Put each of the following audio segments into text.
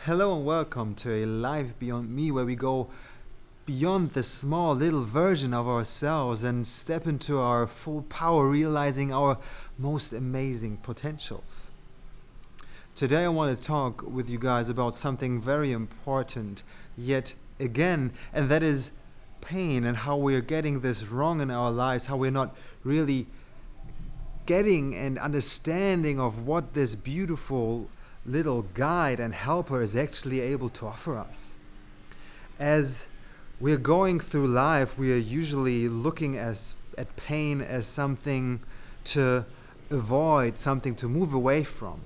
Hello and welcome to a life beyond me where we go beyond the small little version of ourselves and step into our full power, realizing our most amazing potentials. Today I want to talk with you guys about something very important yet again, and that is pain and how we are getting this wrong in our lives, how we're not really getting an understanding of what this beautiful little guide and helper is actually able to offer us. As we're going through life, we are usually looking at pain as something to avoid, something to move away from.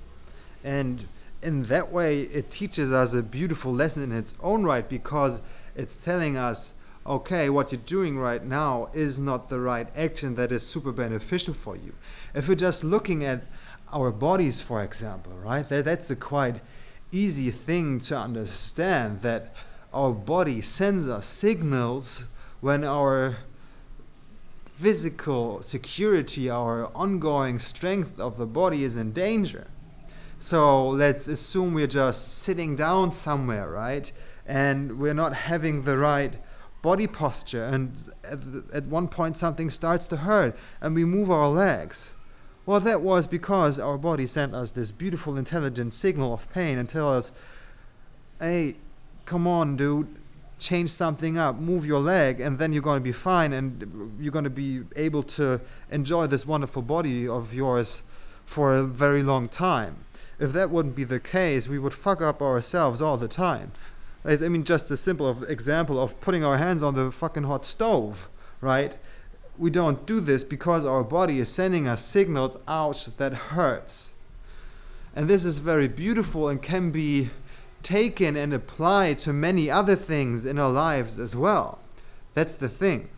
And in that way, it teaches us a beautiful lesson in its own right, because it's telling us, okay, what you're doing right now is not the right action that is super beneficial for you. If we're just looking at our bodies, for example, right? That's a quite easy thing to understand, that our body sends us signals when our physical security, our ongoing strength of the body is in danger. So let's assume we're just sitting down somewhere, right? And we're not having the right body posture, and at one point something starts to hurt and we move our legs. Well, that was because our body sent us this beautiful, intelligent signal of pain and tell us, hey, come on, dude, change something up, move your leg, and then you're going to be fine, and you're going to be able to enjoy this wonderful body of yours for a very long time. If that wouldn't be the case, we would fuck up ourselves all the time. I mean, just a simple example of putting our hands on the fucking hot stove, right? We don't do this because our body is sending us signals, ouch, that hurts. And this is very beautiful and can be taken and applied to many other things in our lives as well. That's the thing.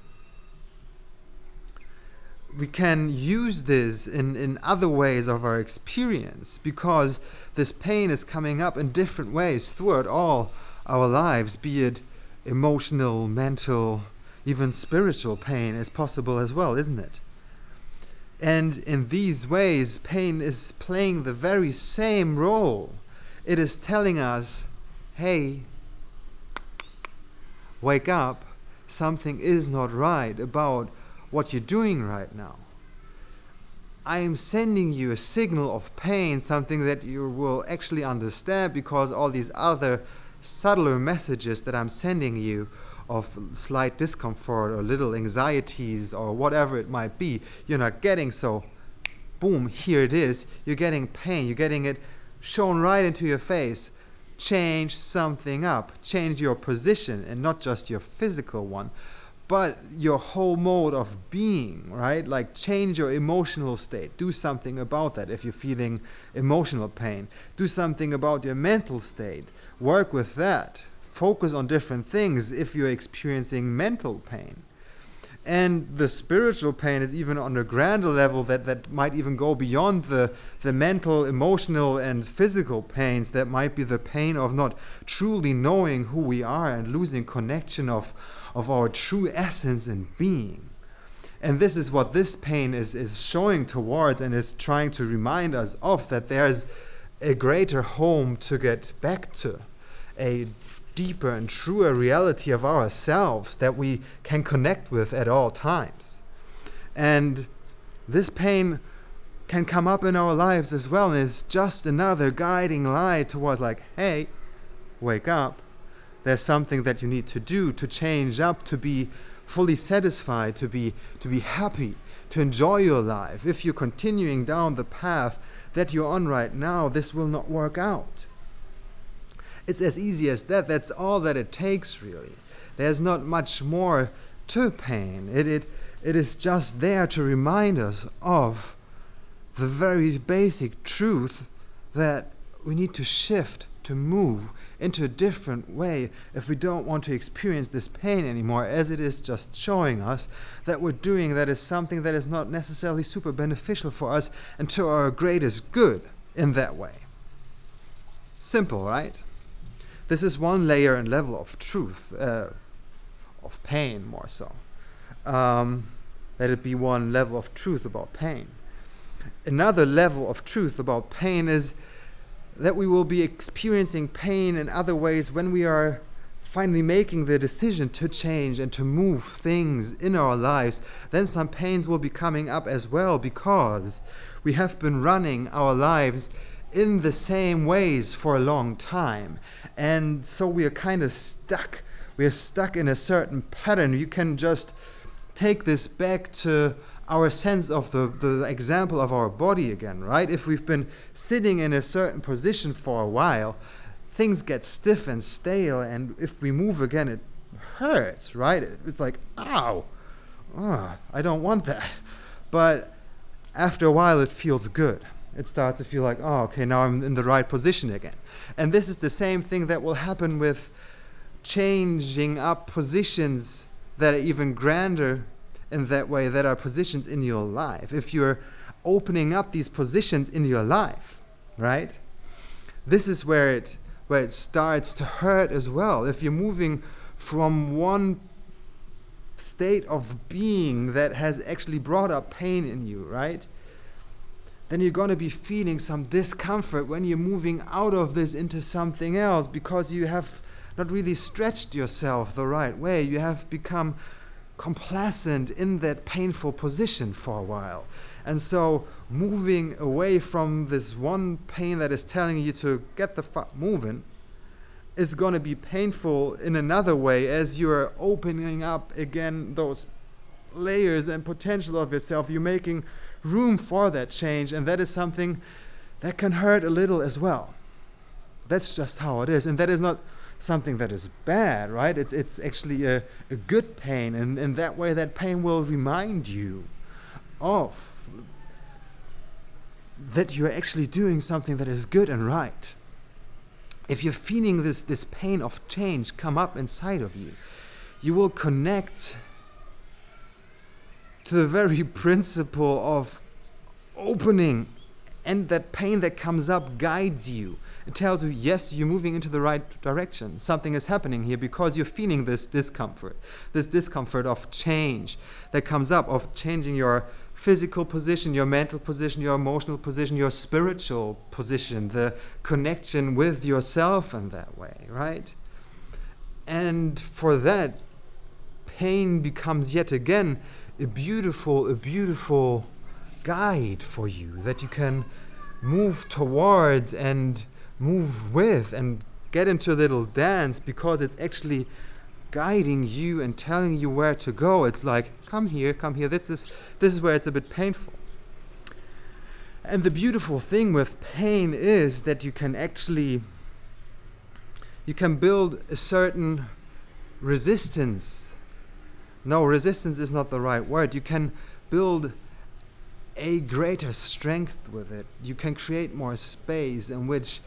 We can use this in other ways of our experience, because this pain is coming up in different ways throughout all our lives, be it emotional, mental, even spiritual pain is possible as well, isn't it? And in these ways, pain is playing the very same role. It is telling us, hey, wake up, something is not right about what you're doing right now. I am sending you a signal of pain, something that you will actually understand, because all these other subtler messages that I'm sending you of slight discomfort or little anxieties or whatever it might be, you're not getting. So boom, here it is. You're getting pain. You're getting it shown right into your face. Change something up. Change your position, and not just your physical one, but your whole mode of being, right? Like, change your emotional state. Do something about that if you're feeling emotional pain. Do something about your mental state. Work with that. Focus on different things if you're experiencing mental pain. And the spiritual pain is even on a grander level that might even go beyond the mental, emotional, and physical pains. That might be the pain of not truly knowing who we are and losing connection of our true essence and being. And this is what this pain is showing towards, and is trying to remind us of, that there's a greater home to get back to, a deeper and truer reality of ourselves that we can connect with at all times. And this pain can come up in our lives as well, and it's just another guiding light towards, like, hey, wake up. There's something that you need to do to change up, to be fully satisfied, to be happy, to enjoy your life. If you're continuing down the path that you're on right now, this will not work out. It's as easy as that. That's all that it takes, really. There's not much more to pain. It is just there to remind us of the very basic truth that we need to shift, to move into a different way if we don't want to experience this pain anymore, as it is just showing us that we're doing that is something that is not necessarily super beneficial for us and to our greatest good in that way. Simple, right? This is one layer and level of truth, of pain more so. Let it be one level of truth about pain. Another level of truth about pain is that we will be experiencing pain in other ways when we are finally making the decision to change and to move things in our lives. Then some pains will be coming up as well, because we have been running our lives in the same ways for a long time, and so we are kind of stuck. We are stuck in a certain pattern. You can just take this back to our sense of the example of our body again, right? If we've been sitting in a certain position for a while, things get stiff and stale, and if we move again, it hurts, right? It's like, ow, I don't want that. But after a while, it feels good. It starts to feel like, oh, okay, now I'm in the right position again. And this is the same thing that will happen with changing up positions that are even grander in that way, that are positions in your life. If you're opening up these positions in your life, right? This is where it starts to hurt as well. If you're moving from one state of being that has actually brought up pain in you, right? Then you're going to be feeling some discomfort when you're moving out of this into something else, because you have not really stretched yourself the right way. You have become complacent in that painful position for a while. And so moving away from this one pain that is telling you to get the fuck moving is going to be painful in another way, as you're opening up again those layers and potential of yourself. You're making room for that change, and that is something that can hurt a little as well. That's just how it is, and that is not something that is bad, right? It's actually a good pain, and in that way that pain will remind you of that you're actually doing something that is good and right. If you're feeling this pain of change come up inside of you, you will connect to the very principle of opening, and that pain that comes up guides you. It tells you, yes, you're moving into the right direction. Something is happening here, because you're feeling this discomfort of change that comes up, of changing your physical position, your mental position, your emotional position, your spiritual position, the connection with yourself in that way, right? And for that, pain becomes yet again a beautiful guide for you that you can move towards and move with and get into a little dance, because it's actually guiding you and telling you where to go. It's like, come here, this is where it's a bit painful. And the beautiful thing with pain is that you can build a certain resistance. No, resistance is not the right word. You can build a greater strength with it. You can create more space in which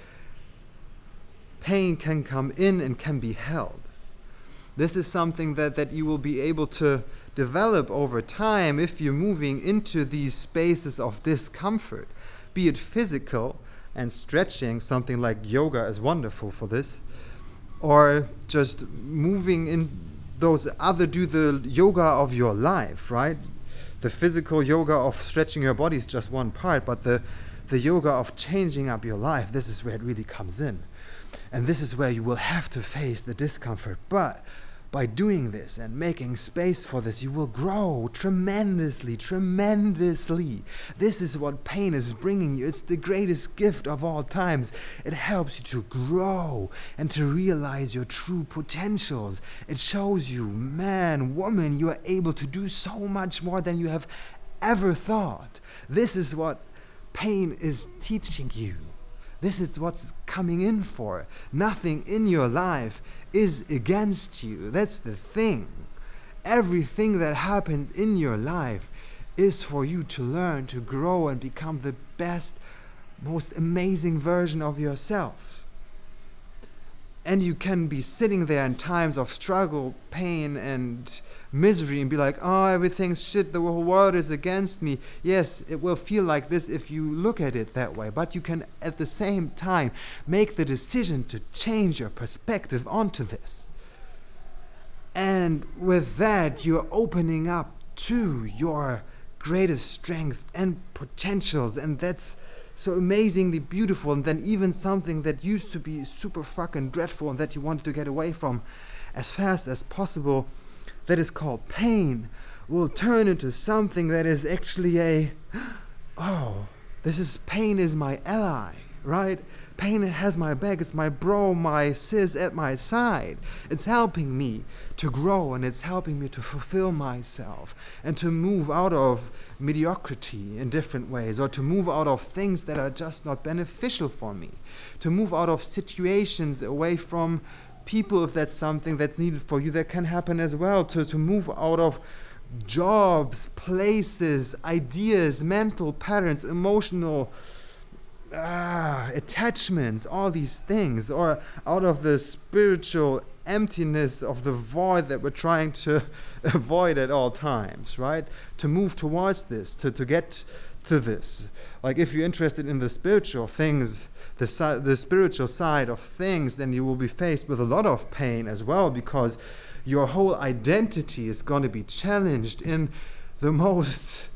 pain can come in and can be held. This is something that you will be able to develop over time if you're moving into these spaces of discomfort, be it physical and stretching. Something like yoga is wonderful for this, or just moving in those other, do the yoga of your life, right? The physical yoga of stretching your body is just one part, but the yoga of changing up your life, this is where it really comes in. And this is where you will have to face the discomfort. But by doing this and making space for this, you will grow tremendously. This is what pain is bringing you. It's the greatest gift of all times. It helps you to grow and to realize your true potentials. It shows you, man, woman, you are able to do so much more than you have ever thought. This is what pain is teaching you. This is what's coming in for. Nothing in your life is against you. That's the thing. Everything that happens in your life is for you to learn, to grow, and become the best, most amazing version of yourself. And you can be sitting there in times of struggle, pain, and misery and be like, oh, everything's shit, the whole world is against me. Yes, it will feel like this if you look at it that way, but you can at the same time make the decision to change your perspective onto this. And with that, you're opening up to your greatest strength and potentials, and that's so amazingly beautiful, and then even something that used to be super fucking dreadful and that you wanted to get away from as fast as possible, that is called pain, will turn into something that is actually pain is my ally, right? Pain has my back, it's my bro, my sis at my side. It's helping me to grow, and it's helping me to fulfill myself and to move out of mediocrity in different ways, or to move out of things that are just not beneficial for me, to move out of situations away from people if that's something that's needed for you. That can happen as well, to move out of jobs, places, ideas, mental patterns, emotional attachments, all these things, or out of the spiritual emptiness of the void that we're trying to avoid at all times, right? To move towards this, to get to this. Like, if you're interested in the spiritual things, the spiritual side of things, then you will be faced with a lot of pain as well, because your whole identity is going to be challenged in the most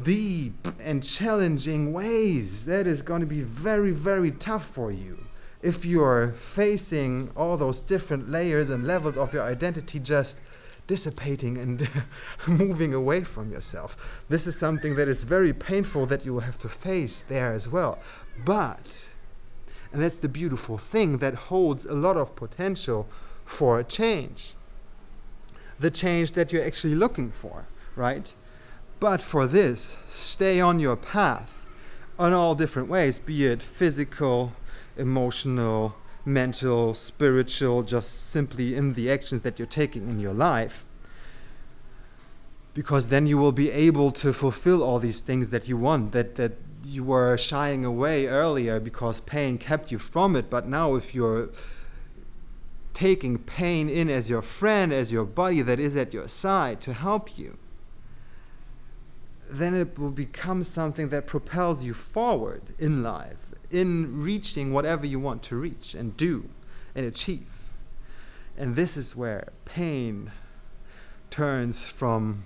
deep and challenging ways. That is going to be very, very tough for you if you're facing all those different layers and levels of your identity just dissipating and moving away from yourself. This is something that is very painful that you will have to face there as well. But, and that's the beautiful thing, that holds a lot of potential for a change. The change that you're actually looking for, right? But for this, stay on your path in all different ways, be it physical, emotional, mental, spiritual, just simply in the actions that you're taking in your life. Because then you will be able to fulfill all these things that you want, that you were shying away earlier because pain kept you from it. But now if you're taking pain in as your friend, as your buddy that is at your side to help you, then it will become something that propels you forward in life, in reaching whatever you want to reach and do and achieve. And this is where pain turns from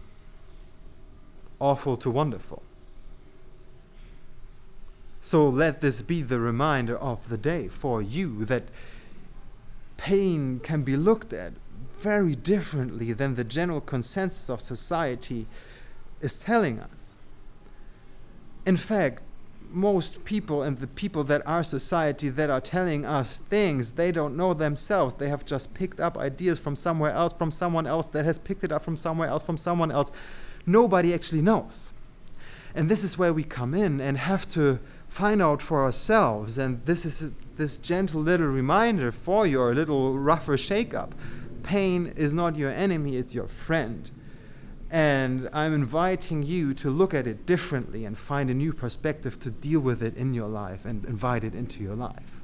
awful to wonderful. So let this be the reminder of the day for you, that pain can be looked at very differently than the general consensus of society is telling us. In fact, most people, and the people that are society that are telling us things, they don't know themselves. They have just picked up ideas from somewhere else, from someone else that has picked it up from somewhere else, from someone else. Nobody actually knows. And this is where we come in and have to find out for ourselves. And this is this gentle little reminder for your little rougher shake-up. Pain is not your enemy, it's your friend. And I'm inviting you to look at it differently and find a new perspective to deal with it in your life and invite it into your life.